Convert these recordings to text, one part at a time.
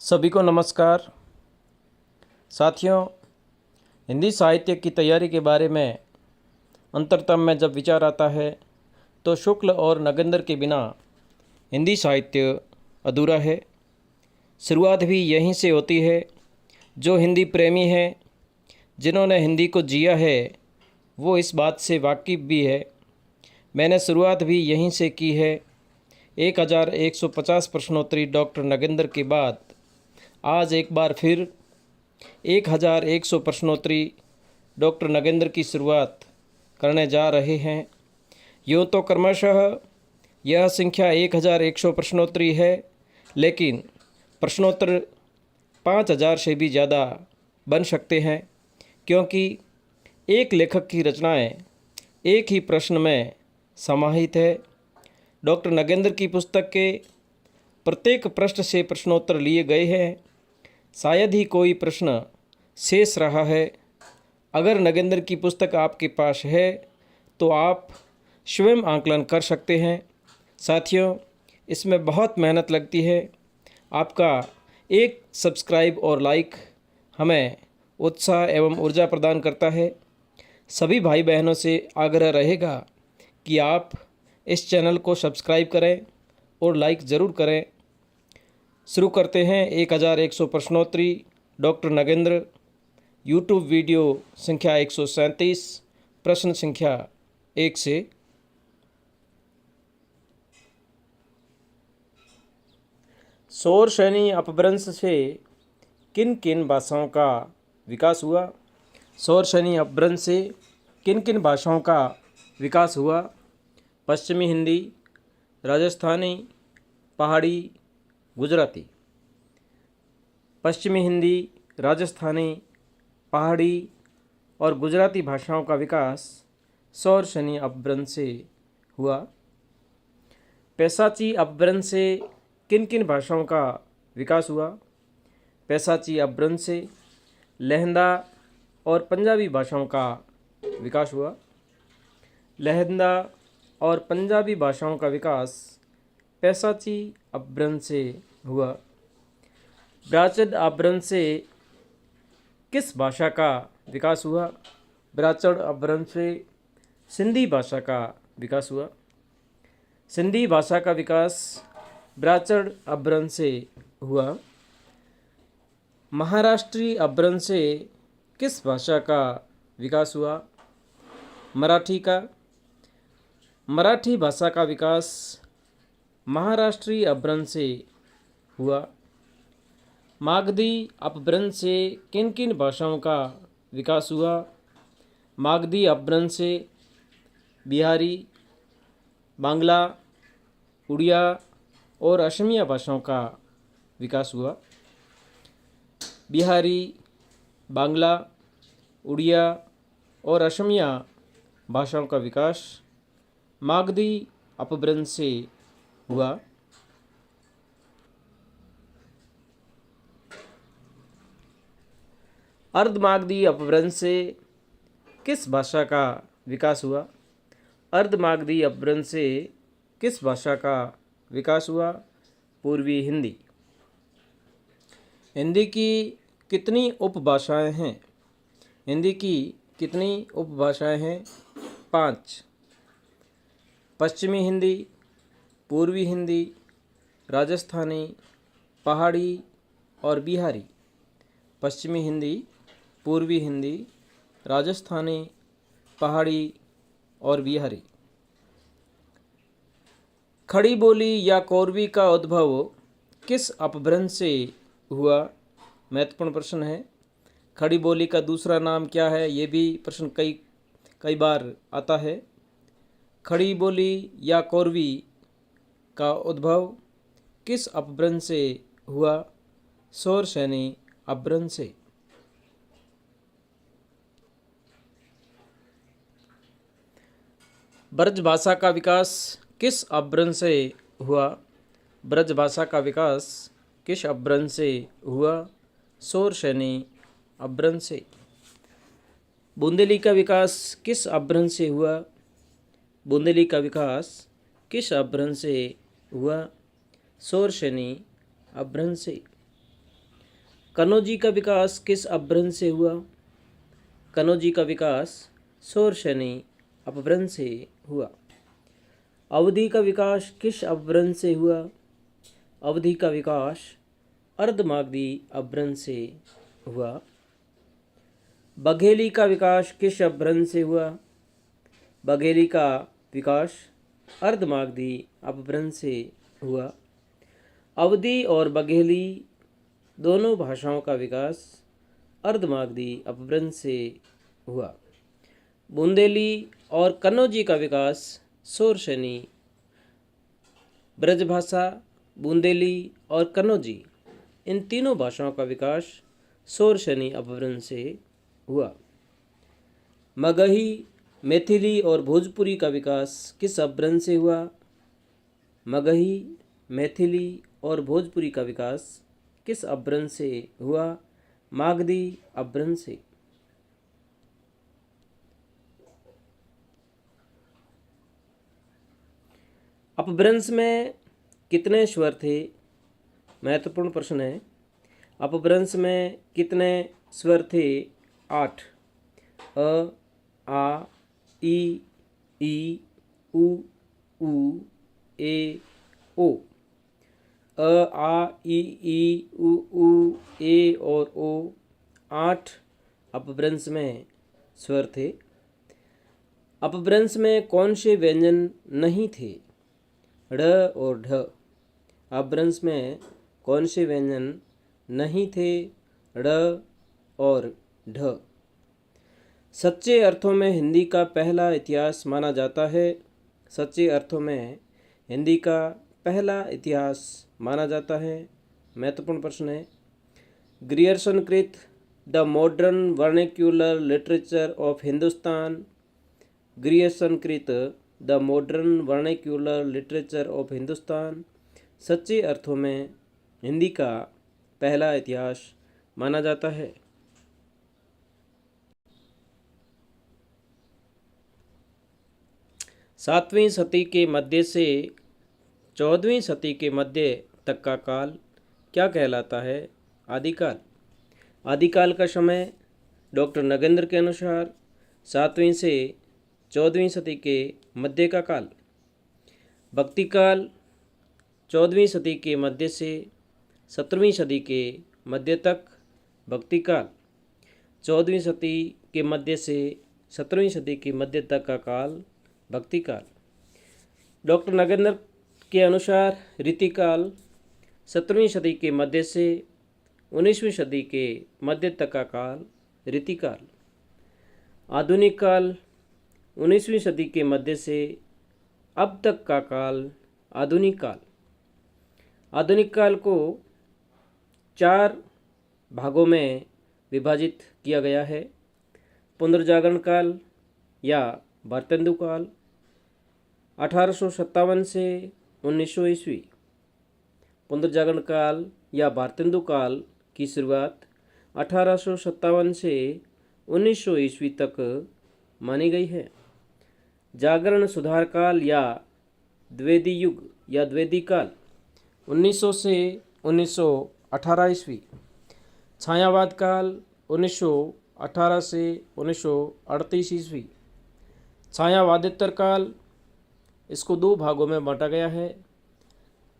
सभी को नमस्कार। साथियों, हिंदी साहित्य की तैयारी के बारे में अंतरतम में जब विचार आता है तो शुक्ल और नगेंद्र के बिना हिंदी साहित्य अधूरा है। शुरुआत भी यहीं से होती है। जो हिंदी प्रेमी है, जिन्होंने हिंदी को जिया है, वो इस बात से वाकिफ़ भी है। मैंने शुरुआत भी यहीं से की है। 1150 प्रश्नोत्तरी डॉक्टर नगेंद्र के बाद आज एक बार फिर 1100 प्रश्नोत्तरी डॉक्टर नगेंद्र की शुरुआत करने जा रहे हैं। यूँ तो क्रमशः यह संख्या 1100 प्रश्नोत्तरी है, लेकिन प्रश्नोत्तर 5000 से भी ज़्यादा बन सकते हैं, क्योंकि एक लेखक की रचनाएं एक ही प्रश्न में समाहित है। डॉक्टर नगेंद्र की पुस्तक के प्रत्येक पृष्ठ से प्रश्नोत्तर लिए गए हैं। शायद ही कोई प्रश्न शेष रहा है। अगर नगेंद्र की पुस्तक आपके पास है तो आप स्वयं आंकलन कर सकते हैं। साथियों, इसमें बहुत मेहनत लगती है। आपका एक सब्सक्राइब और लाइक हमें उत्साह एवं ऊर्जा प्रदान करता है। सभी भाई बहनों से आग्रह रहेगा कि आप इस चैनल को सब्सक्राइब करें और लाइक ज़रूर करें। शुरू करते हैं 1100 प्रश्नोत्तरी डॉक्टर नगेंद्र, यूट्यूब वीडियो संख्या 137, प्रश्न संख्या 1 से। शौरसेनी अपभ्रंश से किन किन भाषाओं का विकास हुआ? शौरसेनी अपभ्रंश से किन किन भाषाओं का विकास हुआ? पश्चिमी हिंदी, राजस्थानी, पहाड़ी, गुजराती। पश्चिमी हिंदी, राजस्थानी, पहाड़ी और गुजराती भाषाओं का विकास शौरसेनी अपभ्रंश से हुआ। पैशाची अपभ्रंश से किन किन भाषाओं का विकास हुआ? पैशाची अपभ्रंश से लहंदा और पंजाबी भाषाओं का विकास हुआ। लहंदा और पंजाबी भाषाओं का विकास पैशाची अपभ्रंश से हुआ। ब्राह्मण अपभ्रंश से किस भाषा का विकास हुआ? ब्राह्मण अपभ्रंश से सिंधी भाषा का विकास हुआ। सिंधी भाषा का विकास ब्राह्मण अपभ्रंश से हुआ। महाराष्ट्री अपभ्रंश से किस भाषा का विकास हुआ? मराठी का। मराठी भाषा का विकास महाराष्ट्री अपभ्रंश से हुआ। मागधी अपभ्रंश से किन किन भाषाओं का विकास हुआ? मागधी अपभ्रंश से बिहारी, बांग्ला, उड़िया और असमिया भाषाओं का विकास हुआ। बिहारी, बांग्ला, उड़िया और असमिया भाषाओं का विकास मागधी अपभ्रंश से हुआ। अर्धमागधी अपभ्रंश से किस भाषा का विकास हुआ? अर्धमागधी अपभ्रंश से किस भाषा का विकास हुआ? पूर्वी हिंदी। हिंदी की कितनी उपभाषाएं हैं? हिंदी की कितनी उपभाषाएं हैं? 5। पश्चिमी हिंदी, पूर्वी हिंदी, राजस्थानी, पहाड़ी और बिहारी। पश्चिमी हिंदी, पूर्वी हिंदी, राजस्थानी, पहाड़ी और बिहारी। खड़ी बोली या कोरवी का उद्भव किस अपभ्रंश से हुआ? महत्वपूर्ण प्रश्न है। खड़ी बोली का दूसरा नाम क्या है? ये भी प्रश्न कई बार आता है। खड़ी बोली या कोरवी का उद्भव किस अपभ्रंश से हुआ? शौरसेनी अपभ्रंश से। ब्रज भाषा का विकास किस अपभ्रंश से हुआ? ब्रज भाषा का विकास किस अपभ्रंश से हुआ? शौरसेनी अपभ्रंश से। बुंदेली का विकास किस अपभ्रंश से हुआ? बुंदेली का विकास किस अपभ्रंश से हुआ? शौरसेनी अपभ्रंश से। कनौजी का विकास किस अपभ्रंश से हुआ? कनौजी का विकास शोरशनी अपभ्रंश से हुआ। अवधि का विकास किस अपभ्रंश से हुआ? अवधि का विकास अर्धमागधी अपभ्रंश से हुआ। बघेली का विकास किस अपभ्रंश से हुआ? बघेली का विकास अर्धमागधी अपभ्रंश से हुआ। अवधी और बघेली दोनों भाषाओं का विकास अर्धमागधी अपभ्रंश से हुआ। बुंदेली और कन्नौजी का विकास शोरशनी ब्रजभाषा, बुंदेली और कन्नौजी इन तीनों भाषाओं का विकास शोरशनी अपभ्रंश से हुआ। मगही, मैथिली और भोजपुरी का विकास किस अपभ्रंश से हुआ? मगही, मैथिली और भोजपुरी का विकास किस अपभ्रंश से हुआ? मागधी अपभ्रंश से। अपभ्रंश में कितने स्वर थे? महत्वपूर्ण प्रश्न है। अपभ्रंश में कितने स्वर थे? 8। अ, आ, ई, उ, ए, ओ। अ, आ, ई, उ, ए और ओ 8 अपभ्रंश में स्वर थे। अपभ्रंश में कौन से व्यंजन नहीं थे? ढ़ और ढ। अपभ्रंश में कौन से व्यंजन नहीं थे? ढ़ और ढ। सच्चे अर्थों में हिंदी का पहला इतिहास माना जाता है। सच्चे अर्थों में हिंदी का पहला इतिहास माना जाता है। महत्वपूर्ण प्रश्न है। ग्रियर्सन कृत the modern vernacular literature of Hindustan. Grierson कृत the modern vernacular literature of Hindustan सच्चे अर्थों में हिंदी का पहला इतिहास माना जाता है। सातवीं सदी के मध्य से 14वीं सदी के मध्य तक का काल क्या कहलाता है? आदिकाल। आदिकाल का समय डॉक्टर नगेंद्र के अनुसार 7वीं से 14वीं सदी के मध्य का काल। भक्ति काल 14वीं सदी के मध्य से 17वीं सदी के मध्य तक। भक्ति काल 14वीं सदी के मध्य से 17वीं सदी के मध्य तक का काल भक्ति काल। डॉक्टर नगेंद्र के अनुसार रीतिकाल 17वीं सदी के मध्य से 19वीं सदी के मध्य तक का काल रीतिकाल। आधुनिक काल 19वीं सदी के मध्य से अब तक का काल आधुनिक काल। आधुनिक काल को 4 भागों में विभाजित किया गया है। पुनर्जागरण काल या भारतेंदु काल 1857 से 1900 ईस्वी। पुनर्जागरण काल या भारतेंदु काल की शुरुआत 1857 से 1900 ईस्वी तक मानी गई है। जागरण सुधार काल या द्विवेदी युग या द्विवेदी काल 1900 से 1918 ईस्वी। छायावाद काल 1918 से 1938 ईस्वी। छायावादेतर काल इसको 2 भागों में बांटा गया है,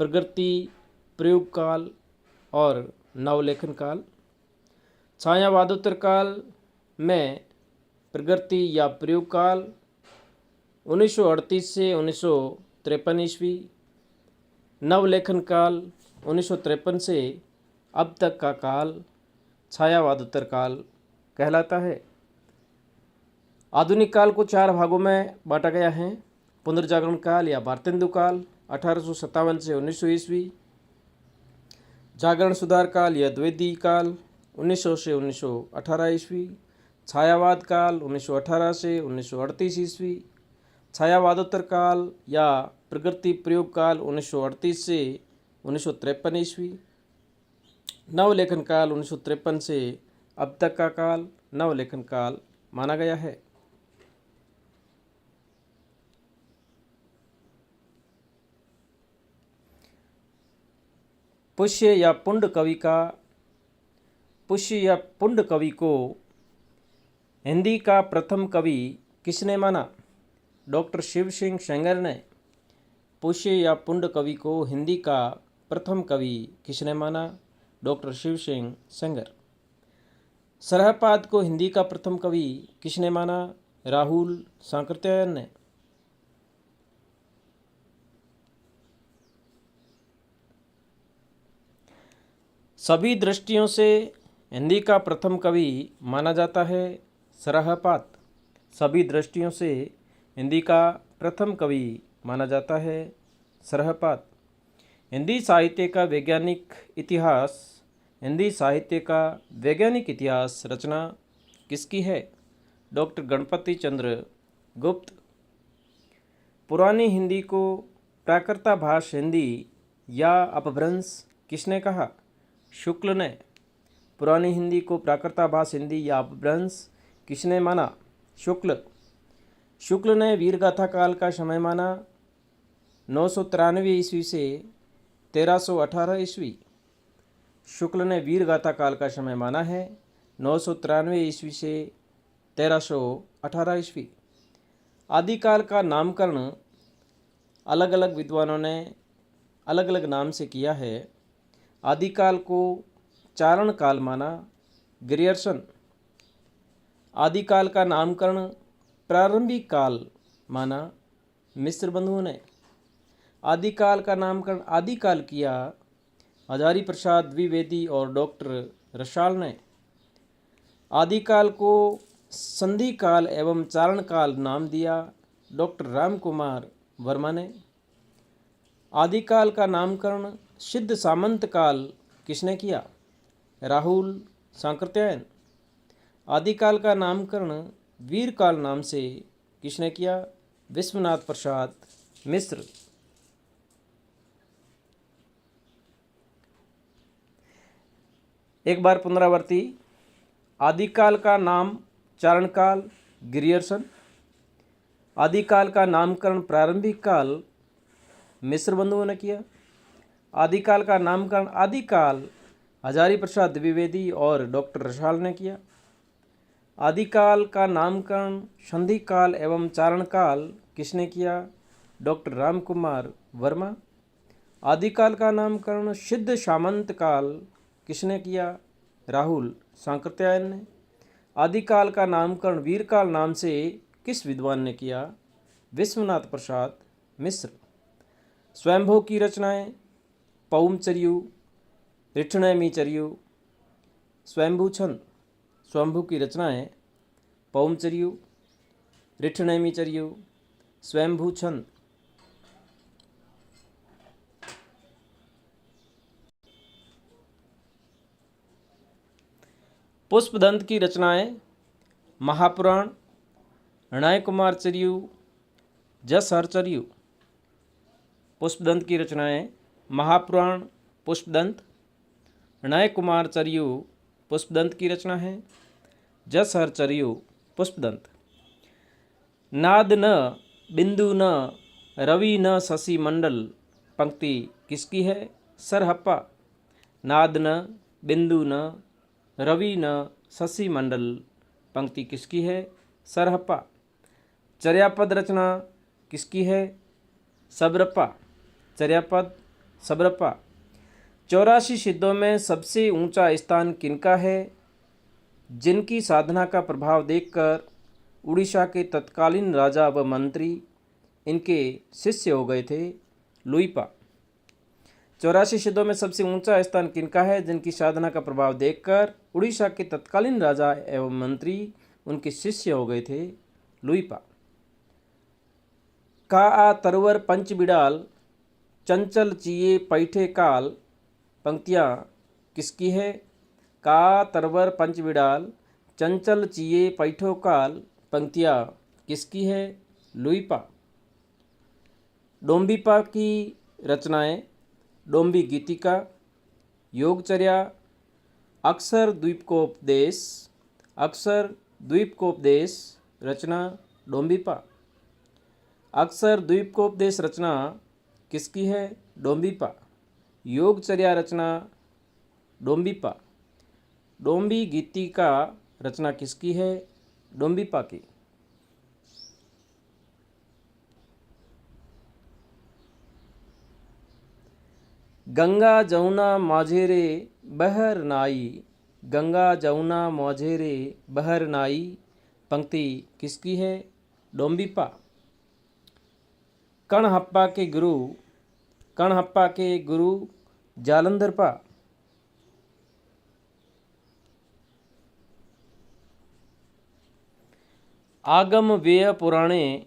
प्रगति प्रयोग काल और नवलेखन काल। छायावादोत्तर काल में प्रगति या प्रयोग काल 1938 से 1953 ईस्वी। नवलेखन काल 1953 से अब तक का काल छायावादोत्तर काल कहलाता है। आधुनिक काल को 4 भागों में बांटा गया है। पुनर्जागरण काल या भारतेंदु काल 1857 से 1900 ईस्वी। जागरण सुधार काल या द्विवेदी काल 1900 से 1918 ईस्वी। छायावाद काल 1918 से 1938 ईस्वी। छायावादोत्तर काल या प्रगति प्रयोग काल 1938 से 1953 ईस्वी। नवलेखन काल 1953 से अब तक का काल नवलेखन काल माना गया है। पुष्य या पुंड कवि का पुष्य या पुंड कवि को हिंदी का प्रथम कवि किसने माना? डॉक्टर शिव सिंह सेंगर ने। पुष्य या पुंड कवि को हिंदी का प्रथम कवि किसने माना? डॉक्टर शिव सिंह सेंगर। सरहपाद को हिंदी का प्रथम कवि किसने माना? राहुल सांकृत्यायन ने। सभी दृष्टियों से हिंदी का प्रथम कवि माना जाता है सरहपाद। सभी दृष्टियों से हिंदी का प्रथम कवि माना जाता है सरहपाद। हिंदी साहित्य का वैज्ञानिक इतिहास। हिंदी साहित्य का वैज्ञानिक इतिहास रचना किसकी है? डॉक्टर गणपति चंद्र गुप्त। पुरानी हिंदी को प्राकृतभाष हिंदी या अपभ्रंश किसने कहा? शुक्ल ने। पुरानी हिंदी को प्राकृतभाष हिंदी या अपभ्रंश किसने माना? शुक्ल। शुक्ल ने वीरगाथा काल का समय माना 993 ईस्वी से 1318 ईस्वी। शुक्ल ने वीरगाथा काल का समय माना है 993 ईस्वी से 1318 ईस्वी। आदिकाल का नामकरण अलग अलग विद्वानों ने अलग अलग नाम से किया है। आदिकाल को चारण काल माना ग्रियर्सन। आदिकाल का नामकरण प्रारंभिक काल माना मिस्र बंधुओं ने। आदिकाल का नामकरण आदिकाल किया हजारी प्रसाद द्विवेदी और डॉक्टर रसाल ने। आदिकाल को संधि काल एवं चारण काल नाम दिया डॉक्टर राम कुमार वर्मा ने। आदिकाल का नामकरण सिद्ध सामंत काल किसने किया? राहुल सांकृत्यायन। आदिकाल का नामकरण वीरकाल नाम से किसने किया? विश्वनाथ प्रसाद मिश्र। एक बार पुनरावर्ती। आदिकाल का नाम चारणकाल ग्रियर्सन। आदिकाल का नामकरण प्रारंभिक काल मिस्र बंधुओं ने किया। आदिकाल का नामकरण आदिकाल हजारी प्रसाद द्विवेदी और डॉक्टर रसाल ने किया। आदिकाल का नामकरण संधि काल एवं चारण काल किसने किया? डॉक्टर राम कुमार वर्मा। आदिकाल का नामकरण सिद्ध सामंत काल किसने किया? राहुल सांकृत्यायन ने। आदिकाल का नामकरण वीरकाल नाम से किस विद्वान ने किया? विश्वनाथ प्रसाद मिश्र। स्वयंभू की रचनाएं पौमचर्यु, ऋक्षणैमिचर्यु, स्वयंभू छंद। स्वयंभू की रचनाएं पौमचर्यु, ऋक्षणैमिचर्यु, स्वयंभू छंद। पुष्पदंत की रचनाएं महापुराण, णय कुमारचर्यु, जसहरचर्यु। पुष्पदंत की रचनाएं महापुराण पुष्पदंत, णय कुमारचर्यु पुष्पदंत की रचना है, जसहरचर्यु पुष्पदंत। नाद न बिंदु न रवि न शशि मंडल पंक्ति किसकी है? सरहप्पा। नाद न बिंदु न रवि न शशि मंडल पंक्ति किसकी है? सरहप्पा। चर्यापद रचना किसकी है? सबरप्पा। चर्यापद सबरप्पा। 84 सिद्धों में सबसे ऊंचा स्थान किनका है? जिनकी साधना का प्रभाव देखकर उड़ीसा के तत्कालीन राजा व मंत्री इनके शिष्य हो गए थे? लुइपा। 84 सिद्धों में सबसे ऊंचा स्थान किनका है? जिनकी साधना का प्रभाव देखकर उड़ीसा के तत्कालीन राजा एवं मंत्री उनके शिष्य हो गए थे? लुइपा। का आ तरवर पंच बिडाल चंचल चिये पैठे काल पंक्तियाँ किसकी है? का तरवर पंच बिडाल चंचल चिये पैठो काल पंक्तियाँ किसकी है? लुइपा। डोम्बिपा की रचनाएं डोम्बी गीतिका, योगचर्या, अक्षर द्वीपकोपदेश। अक्षर द्वीपकोपदेश रचना डोम्बिपा। अक्षर द्वीपकोपदेश रचना किसकी है? डोम्बिपा। योगचर्या रचना डोम्बिपा। डोंबी गीतिका रचना किसकी है? डोंबिपा की। गंगा जमुना माझेरे बहर नाई, गंगा जमुना माझेरे बहर नाई पंक्ति किसकी है? डोंबिपा। कणहप्पा के गुरु, कणहप्पा के गुरु जालंधरपा। आगम व्यय पुराणे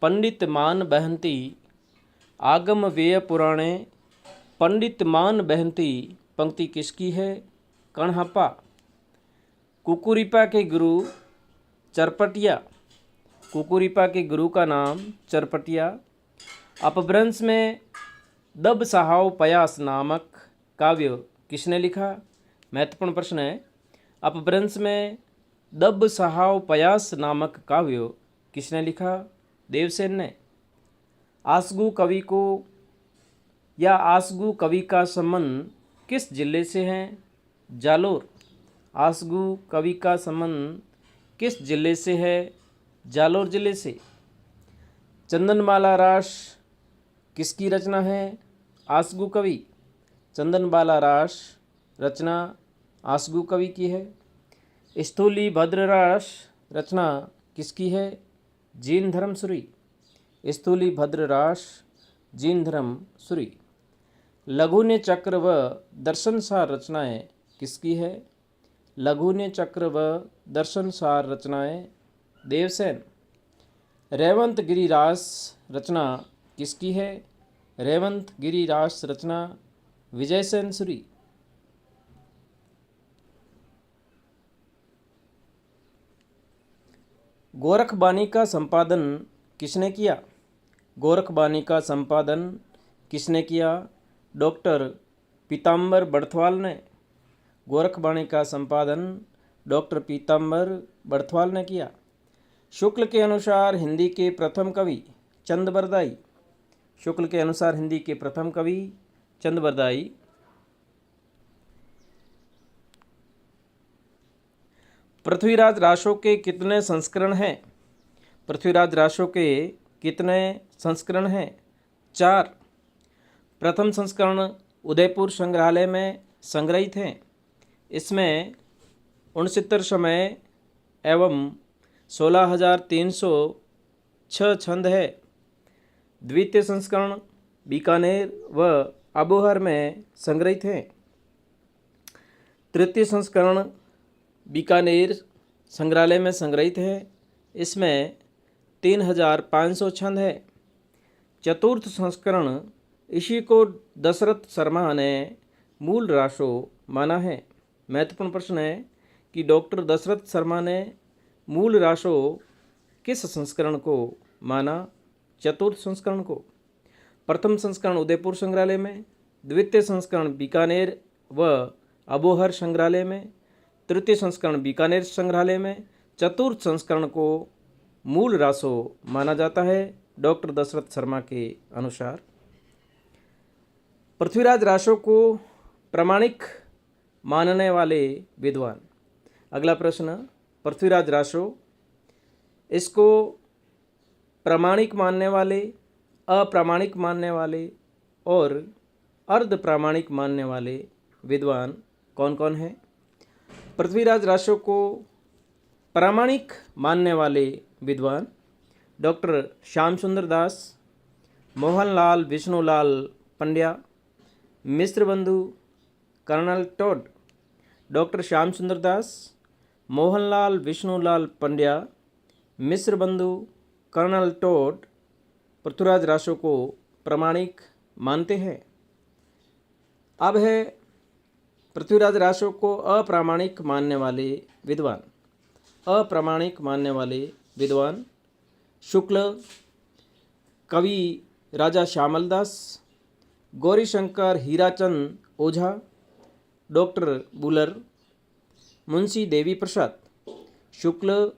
पंडित मान बहंती, आगम व्यय पुराणे पंडित मान बहंती पंक्ति किसकी है? कणहप्पा। कुकुरिपा के गुरु चरपटिया, कुकुरिपा के गुरु का नाम चरपटिया। अपभ्रंश में दब सहाव पयास नामक काव्य किसने लिखा? महत्वपूर्ण प्रश्न है। अपभ्रंश में दब सहाव पयास नामक काव्य किसने लिखा? देवसेन ने। आसगु कवि को या आसगु कवि का संबंध किस जिले से है? जालोर। आसगु कवि का संबंध किस जिले से है? जालोर जिले से। चंदनमाला रास किसकी रचना है? आसगु कवि। चंदनबाला रास रचना आसगु कवि की है। स्थूली भद्र रास रचना किसकी है? जीन धर्म सूरी। स्थूली भद्र रास जीन धर्म सूरी। लघुन्य चक्र व दर्शनसार रचनाएं किसकी है? लघुन्य चक्र व दर्शनसार रचनाएं देवसेन। रेवंत गिरि रास रचना किसकी है? रेवंत गिरि रास रचना विजयसेन सूरी। गोरखबानी का संपादन किसने किया? गोरखबानी का संपादन किसने किया? डॉक्टर पीताम्बर बड़थवाल ने। गोरखबानी का संपादन डॉक्टर पीताम्बर बड़थवाल ने किया। शुक्ल के अनुसार हिंदी के प्रथम कवि चंद-बरदाई। शुक्ल के अनुसार हिंदी के प्रथम कवि चंद-बरदाई। पृथ्वीराज रासो के कितने संस्करण हैं? पृथ्वीराज रासो के कितने संस्करण हैं? 4। प्रथम संस्करण उदयपुर संग्रहालय में संग्रहित हैं। इसमें 69 समय एवं 16,306 छंद है। द्वितीय संस्करण बीकानेर व अबोहर में संग्रहित हैं। तृतीय संस्करण बीकानेर संग्रहालय में संग्रहित है। इसमें 3,500 छंद है। चतुर्थ संस्करण इसी को दशरथ शर्मा ने मूल रासो माना है। महत्वपूर्ण प्रश्न है कि डॉक्टर दशरथ शर्मा ने मूल रासो किस संस्करण को माना? चतुर्थ संस्करण को। प्रथम संस्करण उदयपुर संग्रहालय में, द्वितीय संस्करण बीकानेर व अबोहर संग्रहालय में, तृतीय संस्करण बीकानेर संग्रहालय में, चतुर्थ संस्करण को मूल रासो माना जाता है डॉक्टर दशरथ शर्मा के अनुसार। पृथ्वीराज रासो को प्रामाणिक मानने वाले विद्वान। अगला प्रश्न, पृथ्वीराज रासो, इसको प्रामाणिक मानने वाले, अप्रामाणिक मानने वाले और अर्ध प्रामाणिक मानने वाले विद्वान कौन कौन हैं? पृथ्वीराज रासो को प्रामाणिक मानने वाले विद्वान डॉक्टर श्याम सुंदर दास, मोहनलाल विष्णुलाल पंड्या, मिश्र बंधु कर्नल टॉड। डॉक्टर श्याम सुंदर दास, मोहनलाल विष्णुलाल पंड्या, मिश्र बंधु कर्नल टॉड पृथ्वीराज रासो को प्रामाणिक मानते हैं। अब है पृथ्वीराज रासो को अप्रामाणिक मानने वाले विद्वान। अप्रामाणिक मानने वाले विद्वान शुक्ल, कवि राजा श्यामल दास, गौरीशंकर हीराचंद ओझा, डॉक्टर बुलर, मुंशी देवी प्रसाद। शुक्ल,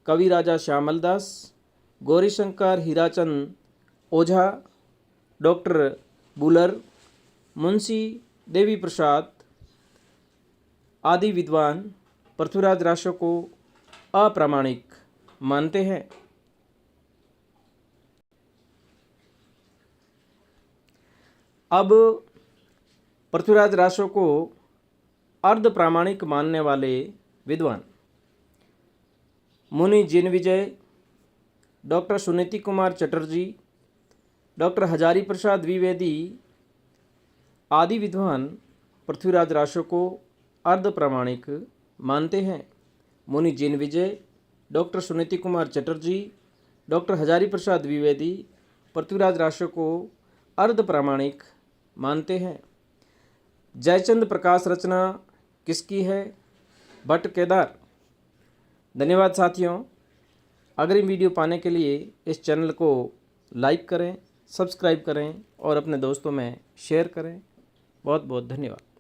कवि राजा श्यामल दास, गौरीशंकर हीराचंद ओझा, डॉक्टर बुलर, मुंशी देवी प्रसाद आदि विद्वान पृथ्वीराज राशियों को अप्रामाणिक मानते हैं। अब पृथ्वीराज राशियों को अर्ध प्रामाणिक मानने वाले विद्वान मुनि जिनविजय, डॉक्टर सुनीति कुमार चटर्जी, डॉक्टर हजारी प्रसाद द्विवेदी आदि विद्वान पृथ्वीराज राशियों को अर्ध प्रामाणिक मानते हैं। मुनि जिनविजय, डॉक्टर सुनीति कुमार चटर्जी, डॉक्टर हजारी प्रसाद द्विवेदी पृथ्वीराज राशियों को अर्ध प्रामाणिक मानते हैं। जयचंद प्रकाश रचना किसकी है? भट्ट केदार। धन्यवाद साथियों। अगली वीडियो पाने के लिए इस चैनल को लाइक करें, सब्सक्राइब करें और अपने दोस्तों में शेयर करें। बहुत बहुत धन्यवाद।